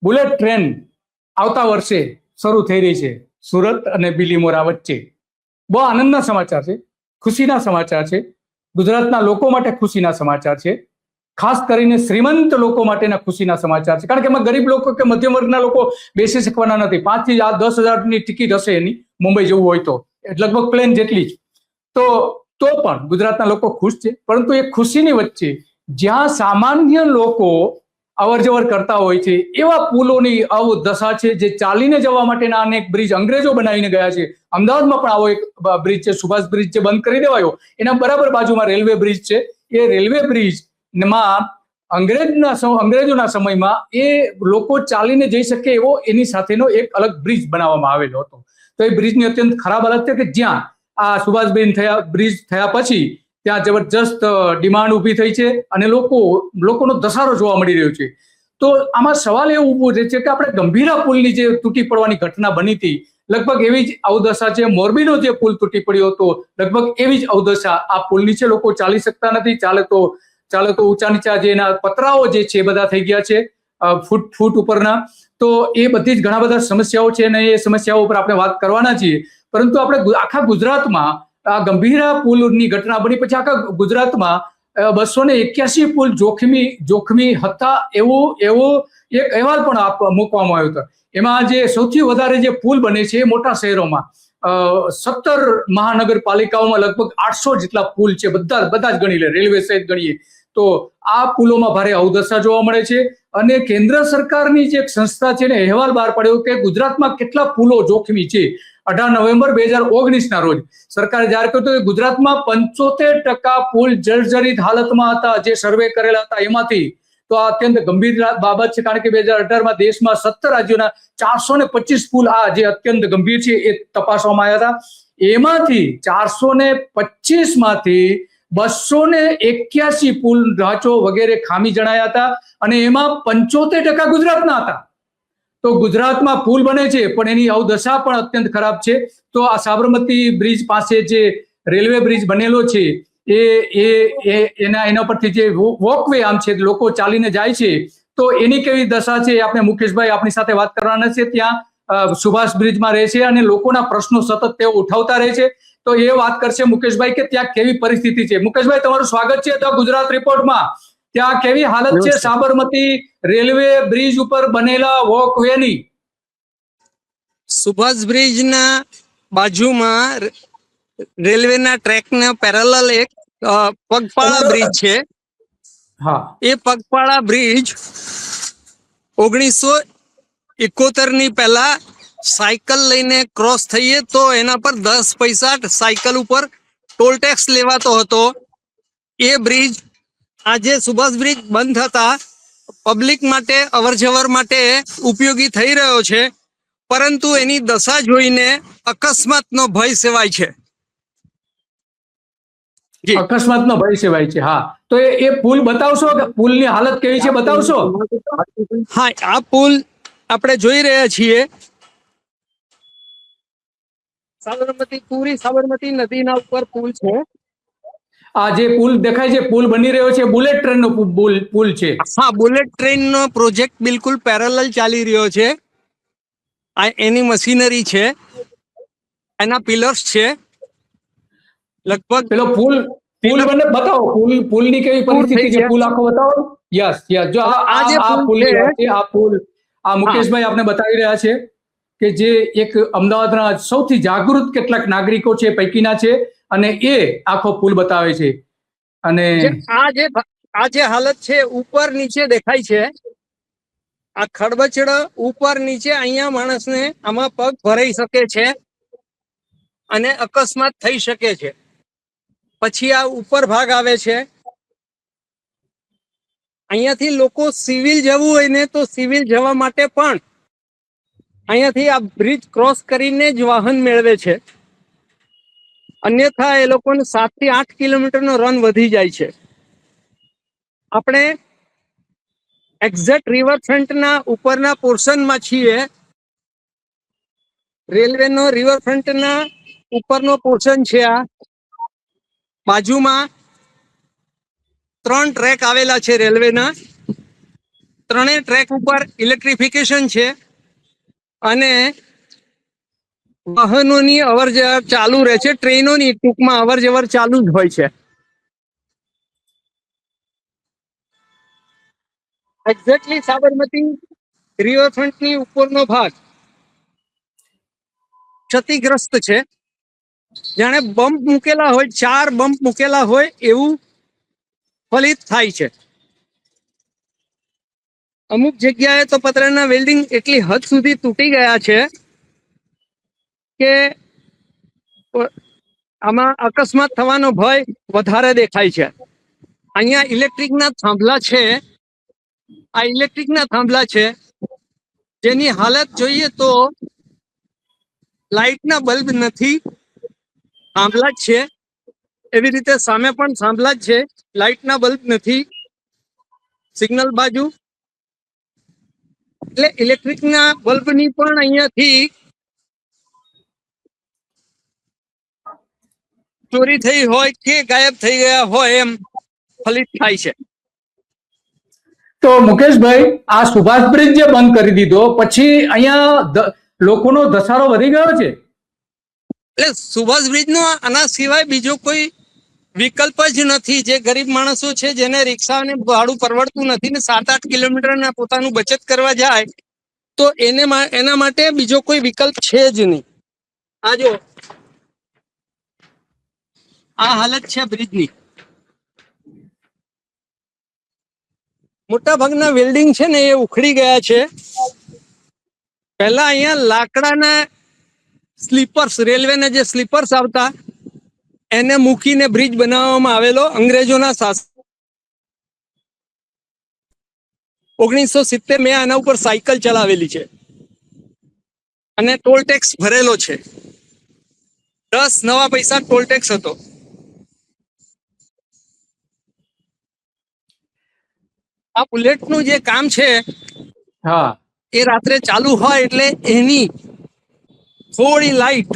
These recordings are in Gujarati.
બુલેટ ટ્રેન આવતા વર્ષે શરૂ થઈ રહી છે સુરત અને બિલીમોરા વચ્ચે. બહુ આનંદના સમાચાર છે, ખુશીના સમાચાર છે. ગુજરાતના લોકો માટે ખુશીના સમાચાર છે, ખાસ કરીને શ્રીમંત લોકો માટેના ખુશીના સમાચાર છે. કારણ કે એમાં ગરીબ લોકો કે મધ્યમ વર્ગના લોકો બેસી શકવાના નથી. 5 થી 10,000ની ટિકિટ હશે એની, મુંબઈ જવું હોય તો લગભગ પ્લેન જેટલી જ. તો પણ ગુજરાતના લોકો ખુશ છે. પરંતુ એ ખુશીની વચ્ચે જ્યાં સામાન્ય લોકો અવર જવર કરતા હોય છે એવા પુલોની અવદશા છે, જે ચાલીને જવા માટેના અનેક બ્રિજ અંગ્રેજો બનાવીને ગયા છે. અમદાવાદમાં પણ આવો એક બ્રિજ છે, સુભાષ બ્રિજ, જે બંધ કરી દેવાયો. એના બરાબર બાજુમાં રેલવે બ્રિજ છે. એ રેલવે બ્રિજમાં અંગ્રેજોના સમયમાં એ લોકો ચાલીને જઈ શકે એવો એની સાથેનો એક અલગ બ્રિજ બનાવવામાં આવેલો હતો. તો એ બ્રિજની અત્યંત ખરાબ હાલત છે કે જ્યાં આ સુભાષ બ્રિજ થયા પછી ત્યાં જબરજસ્ત ડિમાન્ડ ઊભી થઈ છે અને લોકોનો ધસારો જોવા મળી રહ્યો છે. તો આમાં સવાલ એ ઉભો છે કે આપણે ગંભીરા પુલની જે તૂટી પડવાની ઘટના બની હતી, લગભગ એવી જ અવદશા છે. મોરબીનો જે પુલ તૂટી પડ્યો હતો, લગભગ એવી જ અવદશા આ પુલ નીચે. લોકો ચાલી શકતા નથી. ચાલે તો ઊંચા નીચા જે એના પતરાઓ જે છે બધા થઈ ગયા છે ફૂટ ઉપરના. તો એ બધી જ ઘણા બધા સમસ્યાઓ છે અને એ સમસ્યાઓ ઉપર આપણે વાત કરવાના છીએ. પરંતુ આપણે આખા ગુજરાતમાં આ ગંભીરા પુલની ઘટના બની પછી આખા ગુજરાતમાં 281 પુલ જોખમી હતા એવો એક અહેવાલ પણ મૂકવામાં આવ્યો હતો. એમાં જે સૌથી વધારે જે પુલ બને છે એ મોટા શહેરોમાં 17 મહાનગરપાલિકાઓમાં લગભગ 800 જેટલા પુલ છે. બધા જ ગણી લે, રેલવે સહિત ગણીએ તો આ પુલોમાં ભારે અવદશા જોવા મળે છે. અને કેન્દ્ર સરકારની જે એક સંસ્થા છે ને અહેવાલ બહાર પાડ્યો કે ગુજરાતમાં કેટલા પુલો જોખમી છે. 18 નવેમ્બર 2019ના રોજ સરકારે જાહેર કર્યું કે ગુજરાતમાં 75% પુલ જર્જરિત હાલતમાં હતા, જે સર્વે કરેલા હતા એમાંથી. તો આ અત્યંત ગંભીર બાબત છે, કારણ કે 2018માં દેશમાં 17 રાજ્યોના 425 પુલ આ જે અત્યંત ગંભીર છે એ તપાસવામાં આવ્યા હતા. એમાંથી 425 માંથી 281 પુલ ઢાંચો વગેરે ખામી જણાયા હતા અને એમાં 75% ગુજરાતના હતા. તો ગુજરાતમાં પુલ બને છે પણ એની અવદશા પણ અત્યંત ખરાબ છે. તો આ સાબરમતી બ્રિજ પાસે જે રેલવે બ્રિજ બનેલો છે એના પરથી જે વોકવે આમ છે, લોકો ચાલીને જાય છે, તો એની કેવી દશા છે આપણે મુકેશભાઈ આપણી સાથે વાત કરવાના છે. ત્યાં સુભાષ બ્રિજમાં રહે છે અને લોકોના પ્રશ્નો સતત તેઓ ઉઠાવતા રહે છે. તો એ વાત કરશે મુકેશભાઈ કે ત્યાં કેવી પરિસ્થિતિ છે. મુકેશભાઈ, તમારું સ્વાગત છે તો ગુજરાત રિપોર્ટમાં. ત્યાં કેવી હાલત છે સાબરમતી રેલવે બ્રિજ ઉપર બનેલા વોકવેની? સુભાષ બ્રિજના બાજુમાં રેલવેના ટ્રેકના પેરેલલ એક પગપાળા બ્રિજ છે. હા, એ પગપાળા બ્રિજ 1971ની પહેલા સાયકલ લઈને ક્રોસ થઈએ તો એના પર 10 પૈસા સાયકલ ઉપર ટોલ ટેક્સ લેવાતો હતો. એ બ્રિજ આજે સુભાષ બ્રિજ બંધ થતા પબ્લિક માટે અવર જવર માટે ઉપયોગી થઈ રહ્યો છે, પરંતુ એની દશા જોઈને અકસ્માતનો ભય સેવાય છે. અકસ્માતનો ભય સેવાય છે. હા, તો એ પુલ બતાવશો કે પુલની હાલત કેવી છે, બતાવશો? હા, આ પુલ આપણે જોઈ રહ્યા છીએ. સાબરમતી નદીના ઉપર પુલ છે. આ જે પુલ દેખાય છે, પુલ બની રહ્યો છે, બુલેટ ટ્રેનનો પુલ છે. હા, બુલેટ ટ્રેનનો પ્રોજેક્ટ બિલકુલ પેરેલલ ચાલી રહ્યો છે. આ એની મશીનરી છે, એના પિલર્સ છે. લગભગ પેલો પુલ બને બતાવો. પુલની કેવી પરિસ્થિતિ છે, પુલ આખો બતાવો. યસ. જો આ પુલની વાત છે. આ પુલ મુકેશભાઈ આપને બતાવી રહ્યા છે કે જે એક અમદાવાદના સૌથી જાગૃત કેટલાક નાગરિકો છે પૈકીના છે અને એ આખો પુલ બતાવે છે. અને આ જે હાલત છે, ઉપર નીચે દેખાય છે. આ ખડબચડ ઉપર નીચે, અહીંયા માણસને આમાં પગ ભરાઈ શકે છે અને અકસ્માત થઈ શકે છે. પછી આ ઉપર ભાગ આવે છે. અહીંયાથી લોકો સિવિલ જવું હોય ને તો સિવિલ જવા માટે પણ અહીંયાથી આ બ્રિજ ક્રોસ કરીને જ વાહન મેળવે છે. અન્યથા એ લોકોને 7 થી 8 કિલોમીટરનો રન વધી જાય છે. આપણે એક્ઝેક્ટ રિવરફ્રન્ટના ઉપરના પોર્શનમાં છીએ. રેલવેનો રિવરફ્રન્ટના ઉપરનો પોર્શન છે. આ બાજુમાં 3 ટ્રેક આવેલા છે રેલવેના. ત્રણેય ટ્રેક ઉપર ઇલેક્ટ્રિફિકેશન છે અને વાહનોની અવર જવર ચાલુ રહે છે, ટ્રેનોની ટૂંકમાં અવર જવર ચાલુ જ હોય છે. એક્ઝેક્ટલી સાબરમતી રિવરફ્રન્ટની ઉપરનો ભાગ ક્ષતિગ્રસ્ત છે. જાણે બમ્પ મૂકેલા હોય, 4 બમ્પ મૂકેલા હોય એવું ફલિત થાય છે. અમુક જગ્યાએ તો પતરાના વેલ્ડિંગ એટલી હદ સુધી તૂટી ગયા છે કે આમાં અકસ્માત થવાનો ભય વધારે દેખાય છે. અહીંયા ઇલેક્ટ્રિકના થાંભલા છે, આ ઇલેક્ટ્રિકના થાંભલા છે જેની હાલત જોઈએ તો લાઇટના બલ્બ નથી, થાંભલા જ છે. એવી રીતે સામે પણ થાંભલા જ છે, લાઇટના બલ્બ નથી સિગ્નલ બાજુ. એટલે ઇલેક્ટ્રિકના બલ્બની પણ અહીંયાથી ચોરી થઈ હોય કે ગાયબ થઈ ગયા હોય એમ ફલિત થાય છે. તો મુકેશભાઈ, આ સુભાષ બ્રિજ જે બંધ કરી દીધો પછી અહીંયા લોકોનો ધસારો વધી ગયો છે. એટલે સુભાષ બ્રિજનો આના સિવાય બીજો કોઈ વિકલ્પ જ નથી. જે ગરીબ માણસો છે જેને રિક્ષાને ભાડું પરવડતું નથી ને 7-8 કિલોમીટરના પોતાનું બચત કરવા જાય તો એના માટે બીજો કોઈ વિકલ્પ છે જ નહીં. આ જો આ હાલત છે બ્રિજની. મોટા ભાગના વેલ્ડિંગ છે ને એ ઉખડી ગયા છે. પહેલા અહીંયા લાકડાના સ્લીપર્સ, રેલવેના જે સ્લીપર્સ આવતા એને મૂકીને બ્રિજ બનાવવામાં આવેલો અંગ્રેજોના શાસન. 1970 મેં આના ઉપર સાયકલ ચલાવેલી છે અને ટોલ ટેક્સ ભરેલો છે. 10 નવા પૈસા ટોલ ટેક્સ હતો. આ બુલેટનું જે કામ છે હા, એ રાત્રે ચાલુ હોય એટલે એની થોડી લાઈટ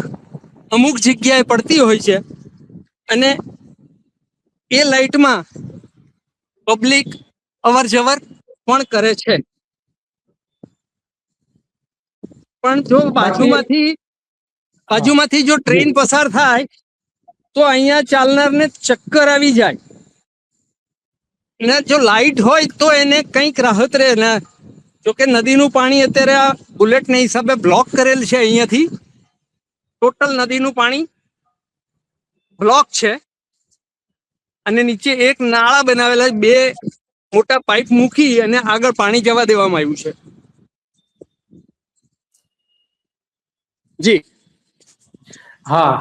અમુક જગ્યાએ પડતી હોય છે અને એ લાઈટમાં પબ્લિક અવર જવર પણ કરે છે. પણ જો બાજુમાંથી જો ટ્રેન પસાર થાય તો અહીંયા ચાલનારને ચક્કર આવી જાય. ને જો લાઈટ હોય તો એને કંઈક રાહત રહે ને. જોકે નદીનું પાણી અત્યારે આ બુલેટના હિસાબે બ્લોક કરેલ છે. અહીંયાથી ટોટલ નદીનું પાણી બ્લોક છે અને નીચે એક નાળા બનાવેલા, 2 મોટા પાઇપ મૂકી અને આગળ પાણી જવા દેવામાં આવ્યું છે. જી હા,